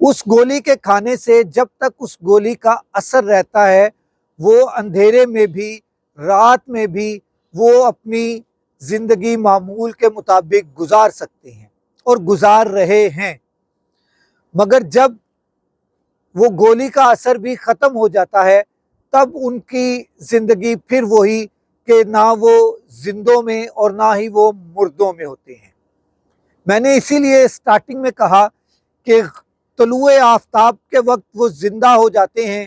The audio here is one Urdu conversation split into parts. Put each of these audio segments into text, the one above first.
اس گولی کے کھانے سے جب تک اس گولی کا اثر رہتا ہے وہ اندھیرے میں بھی رات میں بھی وہ اپنی زندگی معمول کے مطابق گزار سکتے ہیں اور گزار رہے ہیں، مگر جب وہ گولی کا اثر بھی ختم ہو جاتا ہے تب ان کی زندگی پھر وہی کہ نہ وہ زندوں میں اور نہ ہی وہ مردوں میں ہوتے ہیں۔ میں نے اسی لیے سٹارٹنگ میں کہا کہ طلوع آفتاب کے وقت وہ زندہ ہو جاتے ہیں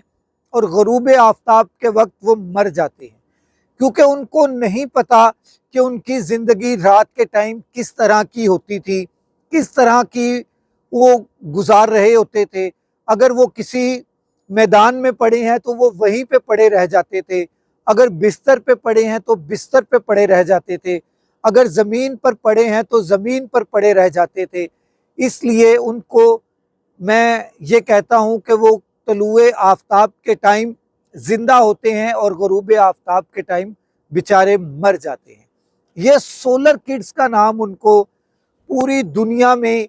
اور غروب آفتاب کے وقت وہ مر جاتے ہیں، کیونکہ ان کو نہیں پتا کہ ان کی زندگی رات کے ٹائم کس طرح کی ہوتی تھی، کس طرح کی وہ گزار رہے ہوتے تھے۔ اگر وہ کسی میدان میں پڑے ہیں تو وہ وہیں پہ پڑے رہ جاتے تھے، اگر بستر پہ پڑے ہیں تو بستر پہ پڑے رہ جاتے تھے، اگر زمین پر پڑے ہیں تو زمین پر پڑے رہ جاتے تھے۔ اس لیے ان کو میں یہ کہتا ہوں کہ وہ طلوع آفتاب کے ٹائم زندہ ہوتے ہیں اور غروب آفتاب کے ٹائم بیچارے مر جاتے ہیں۔ یہ سولر کڈز کا نام ان کو پوری دنیا میں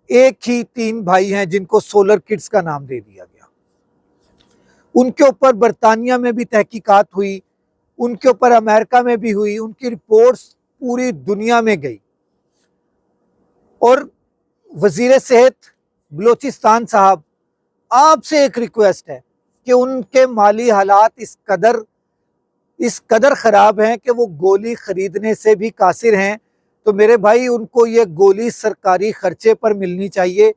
ایک ہی 3 بھائی ہیں جن کو سولر کڈز کا نام دے دیا گیا۔ ان کے اوپر برطانیہ میں بھی تحقیقات ہوئی، ان کے اوپر امریکہ میں بھی ہوئی، ان کی رپورٹس پوری دنیا میں گئی، اور وزیر صحت بلوچستان صاحب، آپ سے ایک ریکویسٹ ہے کہ ان کے مالی حالات اس قدر خراب ہیں کہ وہ گولی خریدنے سے بھی قاصر ہیں، تو میرے بھائی ان کو یہ گولی سرکاری خرچے پر ملنی چاہیے،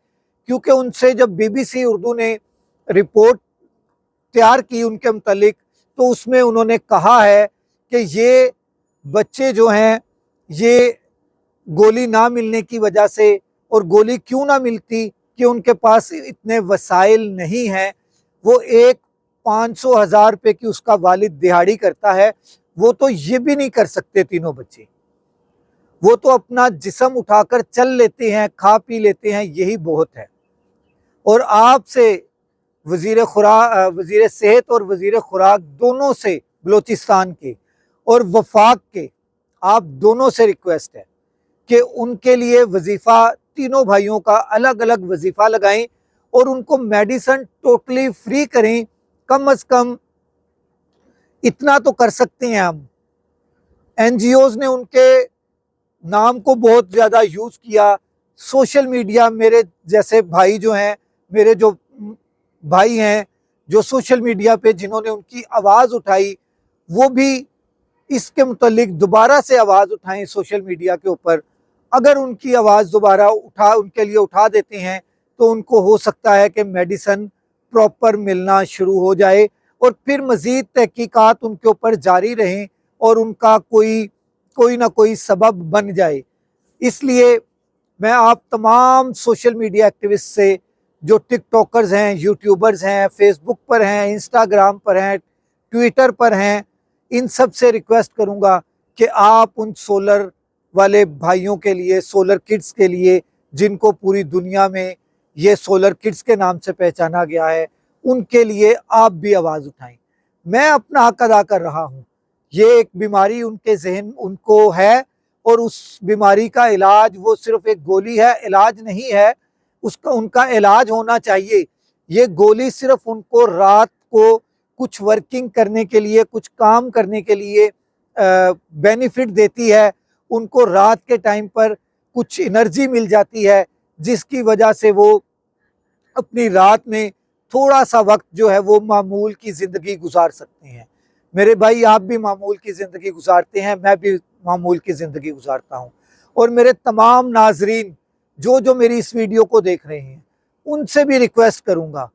کیونکہ ان سے جب BBC اردو نے رپورٹ تیار کی ان کے متعلق تو اس میں انہوں نے کہا ہے کہ یہ بچے جو ہیں یہ گولی نہ ملنے کی وجہ سے، اور گولی کیوں نہ ملتی کہ ان کے پاس اتنے وسائل نہیں ہیں، وہ ایک 500,000 روپے کی اس کا والد دہاڑی کرتا ہے، وہ تو یہ بھی نہیں کر سکتے تینوں بچے، وہ تو اپنا جسم اٹھا کر چل لیتے ہیں، کھا پی لیتے ہیں، یہی بہت ہے۔ اور آپ سے وزیر صحت اور وزیر خوراک دونوں سے، بلوچستان کے اور وفاق کے، آپ دونوں سے ریکویسٹ ہے کہ ان کے لیے وظیفہ، تینوں بھائیوں کا الگ الگ وظیفہ لگائیں اور ان کو میڈیسن ٹوٹلی فری کریں۔ کم از کم اتنا تو کر سکتے ہیں ہم۔ NGOs نے ان کے نام کو بہت زیادہ یوز کیا، سوشل میڈیا، میرے جیسے بھائی جو ہیں، میرے جو بھائی ہیں جو سوشل میڈیا پہ جنہوں نے ان کی آواز اٹھائی، وہ بھی اس کے متعلق دوبارہ سے آواز اٹھائیں سوشل میڈیا کے اوپر۔ اگر ان کی آواز دوبارہ ان کے لیے اٹھا دیتے ہیں تو ان کو ہو سکتا ہے کہ میڈیسن پراپر ملنا شروع ہو جائے، اور پھر مزید تحقیقات ان کے اوپر جاری رہیں اور ان کا کوئی نہ کوئی سبب بن جائے۔ اس لیے میں آپ تمام سوشل میڈیا ایکٹیوسٹ سے، جو ٹک ٹاکرز ہیں، یوٹیوبرز ہیں، فیس بک پر ہیں، انسٹاگرام پر ہیں، ٹویٹر پر ہیں، ان سب سے ریکویسٹ کروں گا کہ آپ ان سولر والے بھائیوں کے لیے، سولر کڈز کے لیے، جن کو پوری دنیا میں یہ سولر کڈز کے نام سے پہچانا گیا ہے، ان کے لیے آپ بھی آواز اٹھائیں۔ میں اپنا حق ادا کر رہا ہوں، یہ ایک بیماری ان کے ذہن ان کو ہے، اور اس بیماری کا علاج وہ صرف ایک گولی ہے، علاج نہیں ہے، ان کا علاج ہونا چاہیے۔ یہ گولی صرف ان کو رات کو کچھ ورکنگ کرنے کے لیے، کچھ کام کرنے کے لیے بینیفٹ دیتی ہے، ان کو رات کے ٹائم پر کچھ انرجی مل جاتی ہے، جس کی وجہ سے وہ اپنی رات میں تھوڑا سا وقت جو ہے وہ معمول کی زندگی گزار سکتے ہیں۔ میرے بھائی، آپ بھی معمول کی زندگی گزارتے ہیں، میں بھی معمول کی زندگی گزارتا ہوں، اور میرے تمام ناظرین جو میری اس ویڈیو کو دیکھ رہے ہیں، ان سے بھی ریکویسٹ کروں گا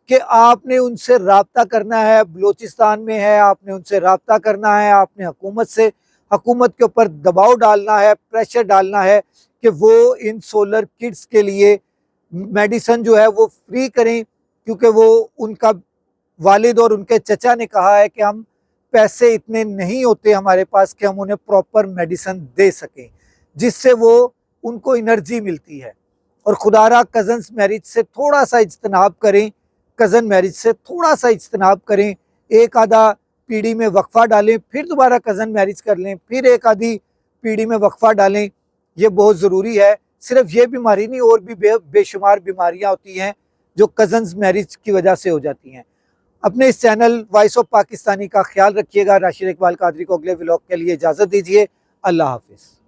کہ آپ نے ان سے رابطہ کرنا ہے، بلوچستان میں ہے، آپ نے ان سے رابطہ کرنا ہے، آپ نے حکومت کے اوپر دباؤ ڈالنا ہے، پریشر ڈالنا ہے کہ وہ ان سولر کڈز کے لیے میڈیسن جو ہے وہ فری کریں، کیونکہ وہ ان کا والد اور ان کے چچا نے کہا ہے کہ ہم پیسے اتنے نہیں ہوتے ہمارے پاس کہ ہم انہیں پراپر میڈیسن دے سکیں، جس سے وہ ان کو انرجی ملتی ہے۔ اور خدا را کزنز میرج سے تھوڑا سا اجتناب کریں، کزن میرج سے تھوڑا سا اجتناب کریں، ایک آدھا پیڑھی میں وقفہ ڈالیں، پھر دوبارہ کزن میرج کر لیں، پھر ایک آدھی پیڑھی میں وقفہ ڈالیں، یہ بہت ضروری ہے۔ صرف یہ بیماری نہیں، اور بھی بے شمار بیماریاں ہوتی ہیں جو کزنز میرج کی وجہ سے ہو جاتی ہیں۔ اپنے اس چینل وائس آف پاکستانی کا خیال رکھیے گا۔ راشد اقبال قادری کو اگلے ولاگ کے لیے اجازت دیجیے۔ اللہ حافظ۔